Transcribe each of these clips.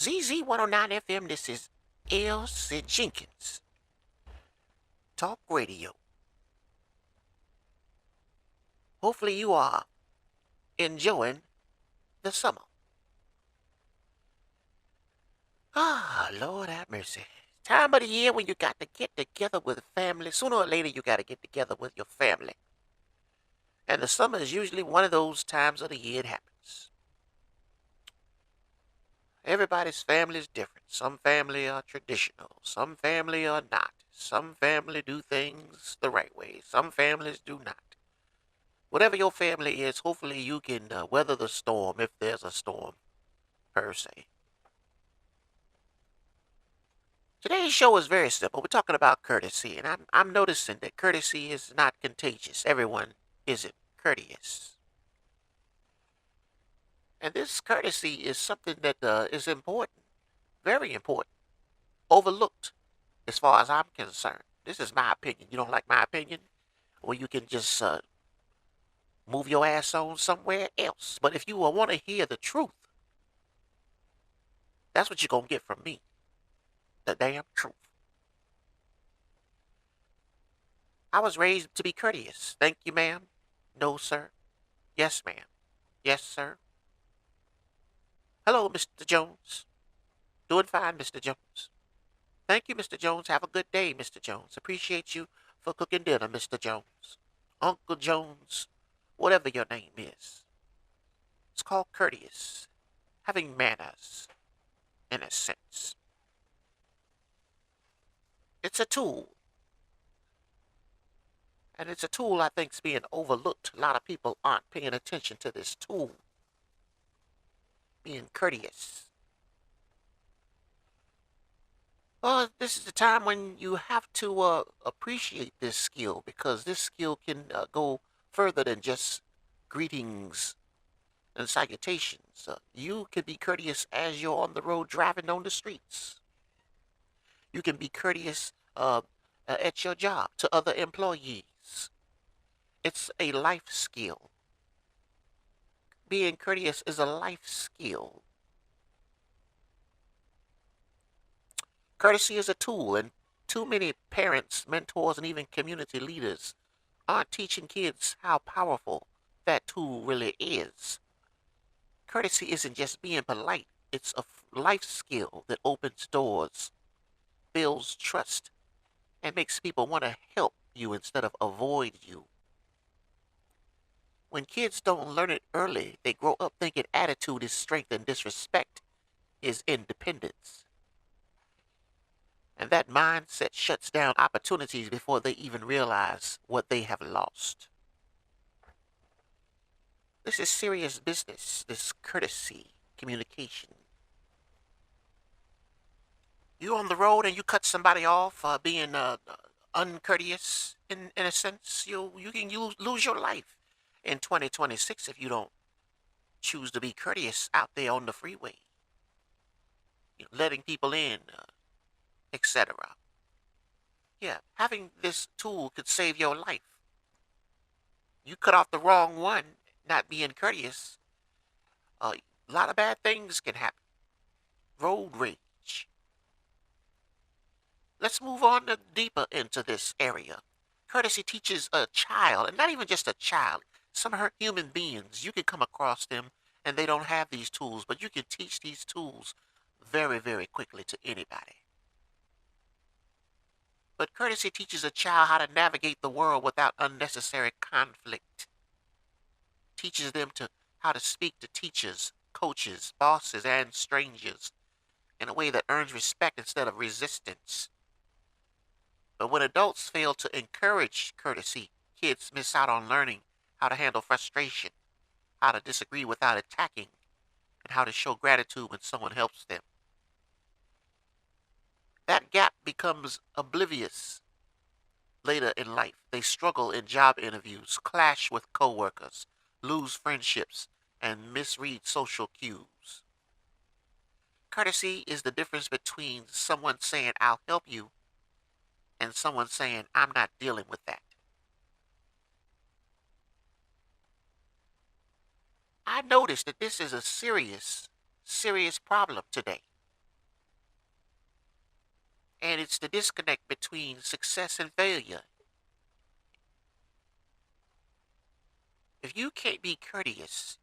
ZZ109FM, this is ELSIE Jenkins. Talk radio. Hopefully you are enjoying the summer. Lord have mercy. Time of the year when you got to get together with family. Sooner or later you got to get together with your family. And the summer is usually one of those times of the year it happens. Everybody's family is different. Some family are traditional. Some family are not. Some family do things the right way. Some families do not. Whatever your family is, hopefully you can weather the storm if there's a storm, per se. Today's show is very simple. We're talking about courtesy, and I'm noticing that courtesy is not contagious. Everyone isn't courteous. And this courtesy is something that is important, very important, overlooked as far as I'm concerned. This is my opinion. You don't like my opinion? Well, you can just move your ass on somewhere else. But if you want to hear the truth, that's what you're going to get from me. The damn truth. I was raised to be courteous. Thank you, ma'am. No, sir. Yes, ma'am. Yes, sir. Hello, Mr. Jones. Doing fine, Mr. Jones. Thank you, Mr. Jones. Have a good day, Mr. Jones. Appreciate you for cooking dinner, Mr. Jones. Uncle Jones, whatever your name is. It's called courteous. Having manners, in a sense. It's a tool. And it's a tool I think is being overlooked. A lot of people aren't paying attention to this tool. Being courteous. Well, this is the time when you have to appreciate this skill, because this skill can go further than just greetings and salutations. You can be courteous as you're on the road driving on the streets. You can be courteous at your job to other employees. It's a life skill. Being courteous is a life skill. Courtesy is a tool, and too many parents, mentors, and even community leaders aren't teaching kids how powerful that tool really is. Courtesy isn't just being polite. It's a life skill that opens doors, builds trust, and makes people want to help you instead of avoid you. When kids don't learn it early, they grow up thinking attitude is strength and disrespect is independence. And that mindset shuts down opportunities before they even realize what they have lost. This is serious business, this courtesy, communication. You're on the road and you cut somebody off being uncourteous, in a sense, you can lose your life in 2026 if you don't choose to be courteous out there on the freeway. Letting people in, etc. Yeah, having this tool could save your life. You cut off the wrong one, not being courteous, a lot of bad things can happen. Road rage. Let's move on deeper into this area. Courtesy teaches a child, and not even just a child, some human beings, you can come across them and they don't have these tools, but you can teach these tools very, very quickly to anybody. But courtesy teaches a child how to navigate the world without unnecessary conflict. Teaches them how to speak to teachers, coaches, bosses, and strangers in a way that earns respect instead of resistance. But when adults fail to encourage courtesy, kids miss out on learning how to handle frustration, how to disagree without attacking, and how to show gratitude when someone helps them. That gap becomes oblivious later in life. They struggle in job interviews, clash with coworkers, lose friendships, and misread social cues. Courtesy is the difference between someone saying, "I'll help you," and someone saying, "I'm not dealing with that." I noticed that this is a serious, serious problem today. And it's the disconnect between success and failure. If you can't be courteous,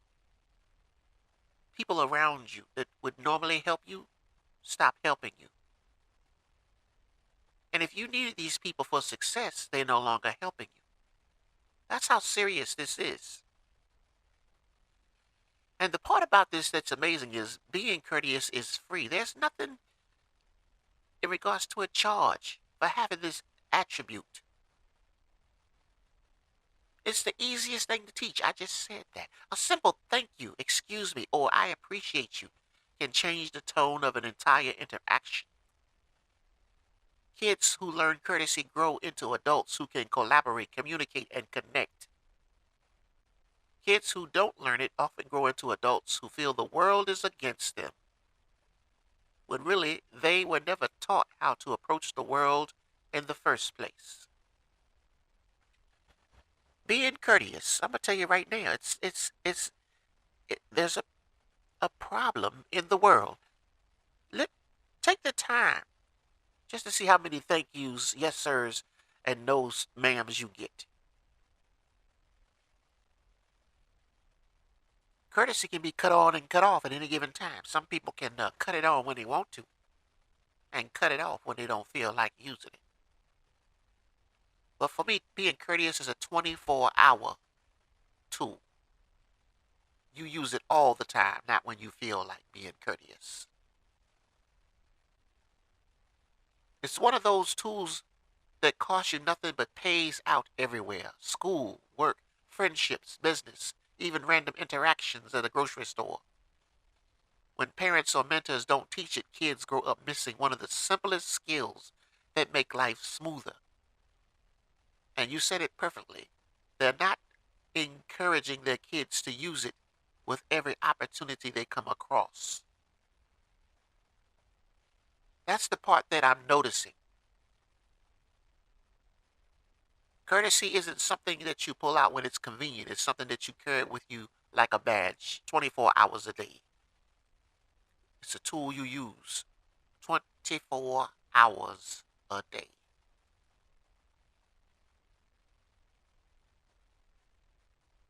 people around you that would normally help you stop helping you. And if you needed these people for success, they're no longer helping you. That's how serious this is. And the part about this that's amazing is being courteous is free. There's nothing in regards to a charge for having this attribute. It's the easiest thing to teach. I just said that. A simple thank you, excuse me, or I appreciate you can change the tone of an entire interaction. Kids who learn courtesy grow into adults who can collaborate, communicate, and connect. Kids who don't learn it often grow into adults who feel the world is against them, when really they were never taught how to approach the world in the first place. Being courteous, I'm gonna tell you right now, there's a problem in the world. Let Take the time just to see how many thank yous, yes sirs, and no's ma'ams you get. Courtesy can be cut on and cut off at any given time. Some people can cut it on when they want to and cut it off when they don't feel like using it. But for me, being courteous is a 24-hour tool. You use it all the time, not when you feel like being courteous. It's one of those tools that costs you nothing but pays out everywhere. School, work, friendships, business, even random interactions at a grocery store. When parents or mentors don't teach it, kids grow up missing one of the simplest skills that make life smoother. And you said it perfectly. They're not encouraging their kids to use it with every opportunity they come across. That's the part that I'm noticing. Courtesy isn't something that you pull out when it's convenient. It's something that you carry with you like a badge 24 hours a day. It's a tool you use 24 hours a day.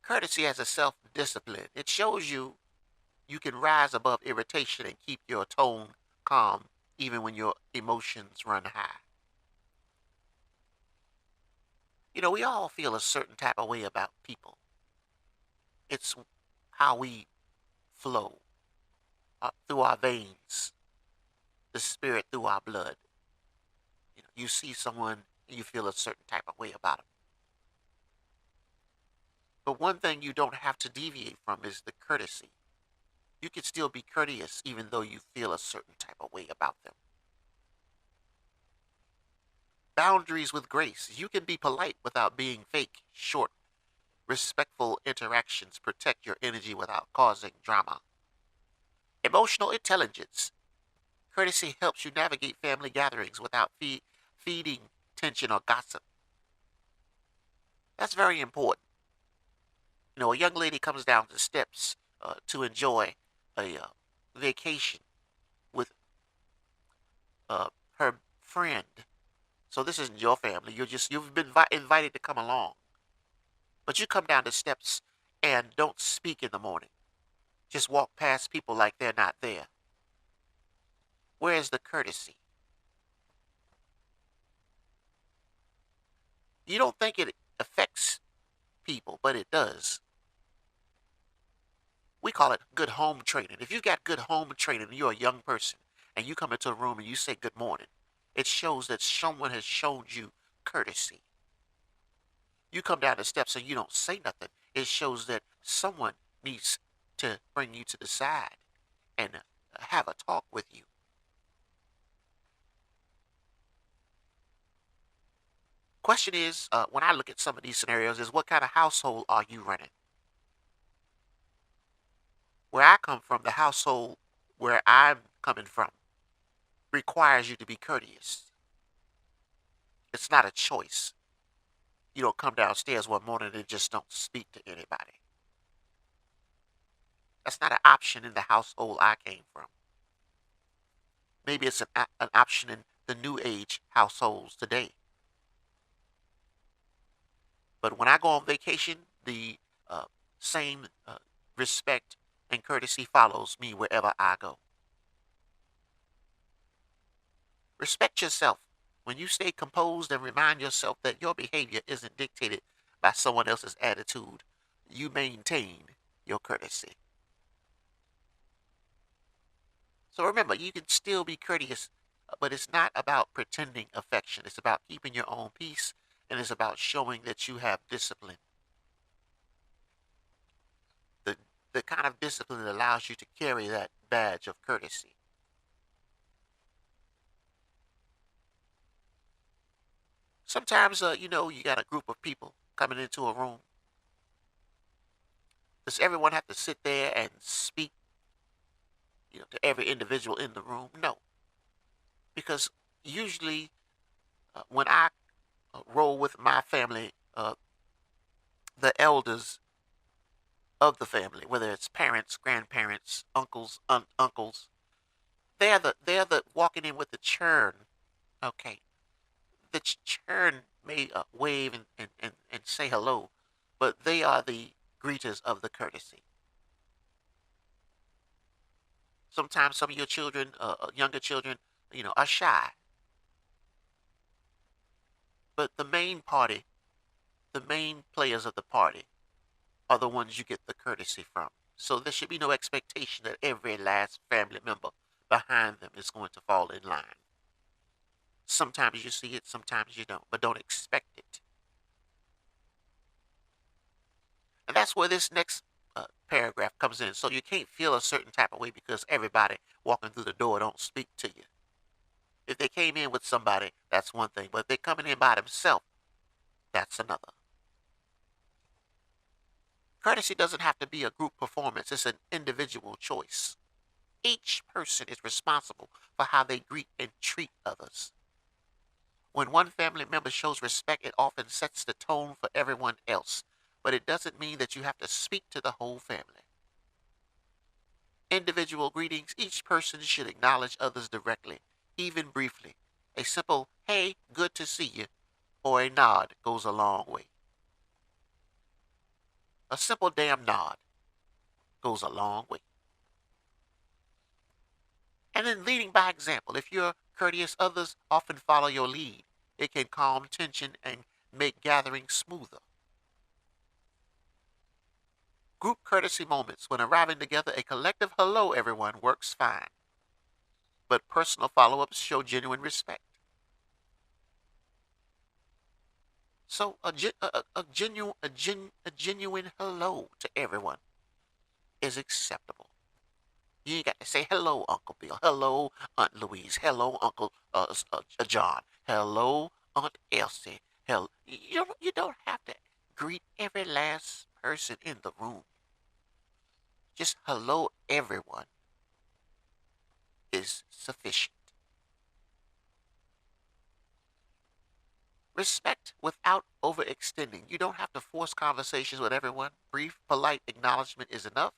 Courtesy has a self-discipline. It shows you can rise above irritation and keep your tone calm even when your emotions run high. We all feel a certain type of way about people. It's how we flow through our veins, the spirit through our blood. You see someone and you feel a certain type of way about them. But one thing you don't have to deviate from is the courtesy. You can still be courteous even though you feel a certain type of way about them. Boundaries with grace. You can be polite without being fake. Short, respectful interactions protect your energy without causing drama. Emotional intelligence. Courtesy helps you navigate family gatherings without feeding tension or gossip. That's very important. A young lady comes down the steps to enjoy a vacation with her friend. So this isn't your family. You've been invited to come along, but you come down the steps and don't speak in the morning. Just walk past people like they're not there. Where's the courtesy? You don't think it affects people, but it does. We call it good home training. If you got good home training and you're a young person and you come into a room and you say good morning, it shows that someone has shown you courtesy. You come down the steps and you don't say nothing. It shows that someone needs to bring you to the side and have a talk with you. Question is, when I look at some of these scenarios, is what kind of household are you running? Where I come from, the household where I'm coming from requires you to be courteous. It's not a choice. You don't come downstairs one morning and just don't speak to anybody. That's not an option in the household I came from. Maybe it's an option in the new age households today. But when I go on vacation, the same respect and courtesy follows me wherever I go. Respect yourself. When you stay composed and remind yourself that your behavior isn't dictated by someone else's attitude, you maintain your courtesy. So remember, you can still be courteous, but it's not about pretending affection. It's about keeping your own peace, and it's about showing that you have discipline. The, the kind of discipline that allows you to carry that badge of courtesy. Sometimes, you got a group of people coming into a room. Does everyone have to sit there and speak, to every individual in the room? No, because usually when I roll with my family, the elders of the family, whether it's parents, grandparents, uncles, uncles, they're the walking in with the churn. Okay, the churn may wave and say hello, but they are the greeters of the courtesy. Sometimes some of your children, younger children, are shy. But the main party, the main players of the party, are the ones you get the courtesy from. So there should be no expectation that every last family member behind them is going to fall in line. Sometimes you see it, sometimes you don't, but don't expect it. And that's where this next paragraph comes in. So you can't feel a certain type of way because everybody walking through the door don't speak to you. If they came in with somebody, that's one thing. But if they're coming in by themselves, that's another. Courtesy doesn't have to be a group performance. It's an individual choice. Each person is responsible for how they greet and treat others. When one family member shows respect, it often sets the tone for everyone else. But it doesn't mean that you have to speak to the whole family. Individual greetings, each person should acknowledge others directly, even briefly. A simple, hey, good to see you, or a nod goes a long way. A simple damn nod goes a long way. And then leading by example. If you're courteous, others often follow your lead. It can calm tension and make gatherings smoother. Group courtesy moments. When arriving together, a collective hello everyone works fine. But personal follow-ups show genuine respect. So a genuine hello to everyone is acceptable. You ain't got to say hello, Uncle Bill. Hello, Aunt Louise. Hello, Uncle John. Hello, Aunt Elsie. Hell, you don't have to greet every last person in the room. Just hello, everyone is sufficient. Respect without overextending. You don't have to force conversations with everyone. Brief, polite acknowledgement is enough.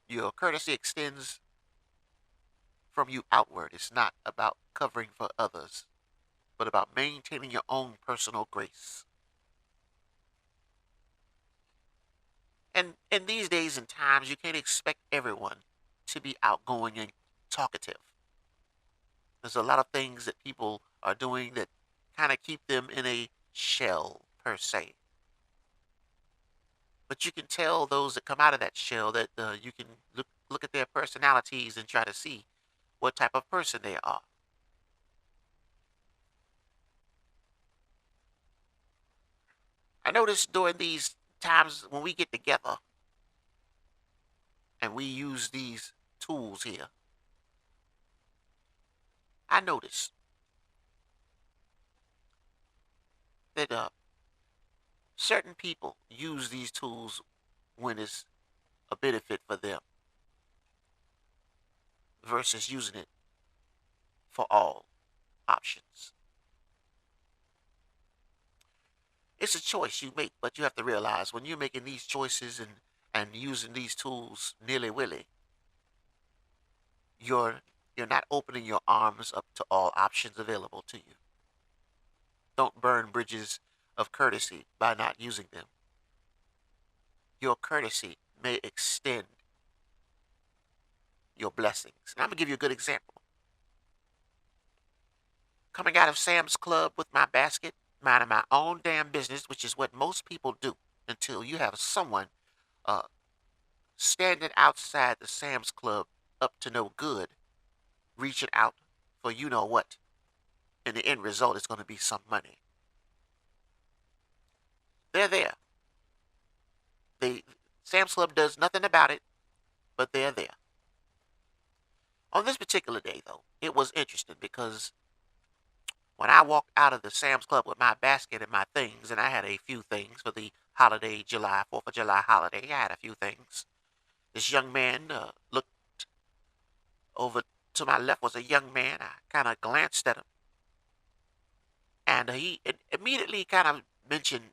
Your courtesy extends from you outward. It's not about covering for others, but about maintaining your own personal grace. And in these days and times, you can't expect everyone to be outgoing and talkative. There's a lot of things that people are doing that kind of keep them in a shell, per se. But you can tell those that come out of that shell that you can look at their personalities and try to see what type of person they are. I notice during these times when we get together and we use these tools here, I notice that certain people use these tools when it's a benefit for them versus using it for all options. It's a choice you make, but you have to realize when you're making these choices and using these tools nilly-willy, you're You're not opening your arms up to all options available to you. Don't burn bridges of courtesy by not using them. Your courtesy may extend your blessings. And I'm going to give you a good example. Coming out of Sam's Club with my basket, minding my own damn business, which is what most people do until you have someone uh, standing outside the Sam's Club up to no good, reaching out for you know what. And the end result is going to be some money. They're there. Sam's Club does nothing about it, but they're there. On this particular day, though, it was interesting because when I walked out of the Sam's Club with my basket and my things, and I had a few things for the holiday, 4th of July holiday, I had a few things. This young man looked over to my left, was a young man. I kind of glanced at him. And he immediately kind of mentioned,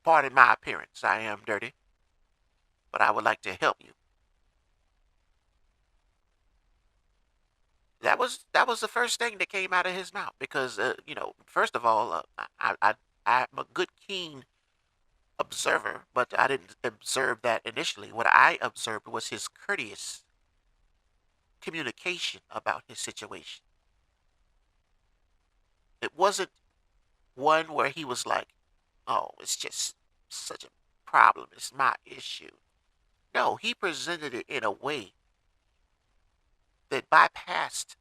pardon my appearance, I am dirty, but I would like to help you. That was the first thing that came out of his mouth because, first of all, I'm a good, keen observer, but I didn't observe that initially. What I observed was his courteous communication about his situation. It wasn't one where he was like, oh, it's just such a problem. It's my issue. No, he presented it in a way that bypassed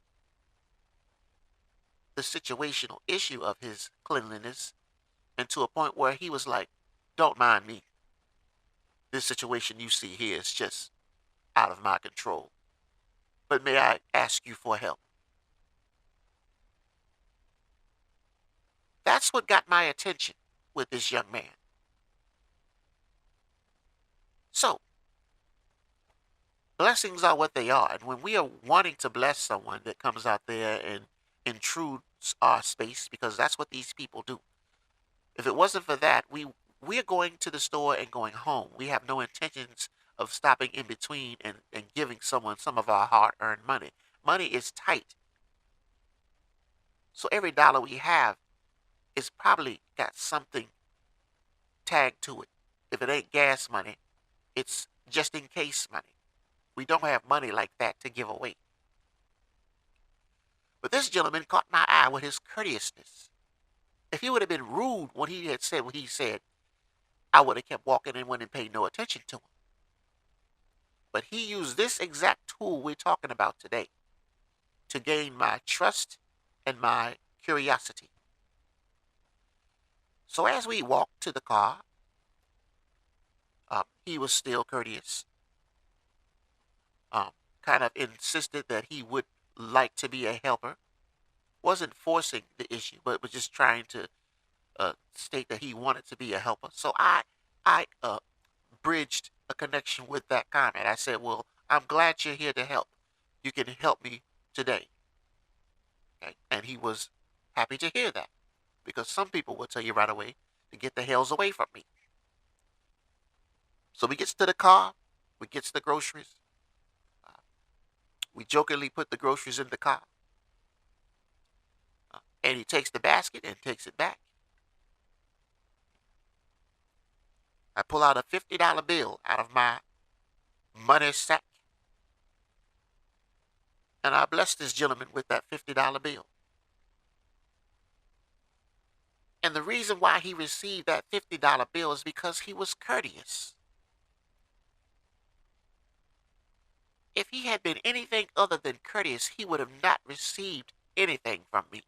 the situational issue of his cleanliness and to a point where he was like, don't mind me. This situation you see here is just out of my control. But may I ask you for help? That's what got my attention with this young man. So, blessings are what they are. And when we are wanting to bless someone that comes out there and intrudes our space, because that's what these people do. If it wasn't for that, we are going to the store and going home. We have no intentions of stopping in between and giving someone some of our hard-earned money. Money is tight. So every dollar we have is probably got something tagged to it. If it ain't gas money, it's just in case money. We don't have money like that to give away. But this gentleman caught my eye with his courteousness. If he would have been rude when he had said what he said, I would have kept walking and wouldn't pay no attention to him. But he used this exact tool we're talking about today to gain my trust and my curiosity. So as we walked to the car, he was still courteous. Kind of insisted that he would like to be a helper. Wasn't forcing the issue, but was just trying to state that he wanted to be a helper. So I bridged a connection with that comment. I said, well, I'm glad you're here to help. You can help me today. Okay? And he was happy to hear that because some people will tell you right away to get the hells away from me. So we gets to the car. We gets the groceries. We jokingly put the groceries in the car. And he takes the basket and takes it back. I pull out a $50 bill out of my money sack. And I bless this gentleman with that $50 bill. And the reason why he received that $50 bill is because he was courteous. If he had been anything other than courteous, he would have not received anything from me.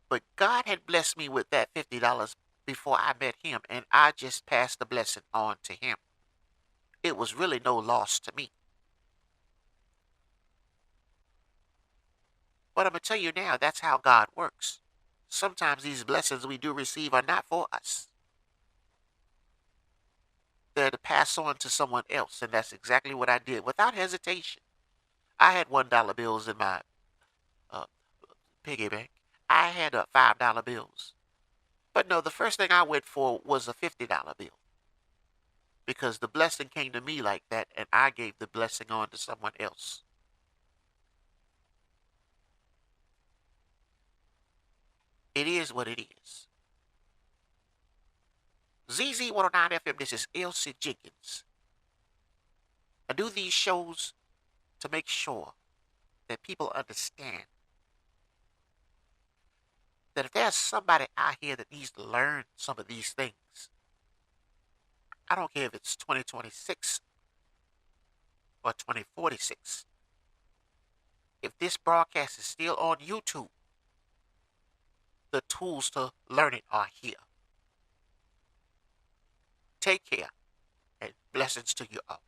But God had blessed me with that $50 before I met him, and I just passed the blessing on to him. It was really no loss to me. But I'm going to tell you now, that's how God works. Sometimes these blessings we do receive are not for us. They're to pass on to someone else, and that's exactly what I did without hesitation. I had $1 bills in my piggy bank. I had $5 bills. But no, the first thing I went for was a $50 bill. because the blessing came to me like that, and I gave the blessing on to someone else. It is what it is. ZZ109FM, this is ELSIE Jenkins. I do these shows to make sure that people understand that if there's somebody out here that needs to learn some of these things, I don't care if it's 2026 or 2046. If this broadcast is still on YouTube, the tools to learn it are here. Take care, and blessings to you all.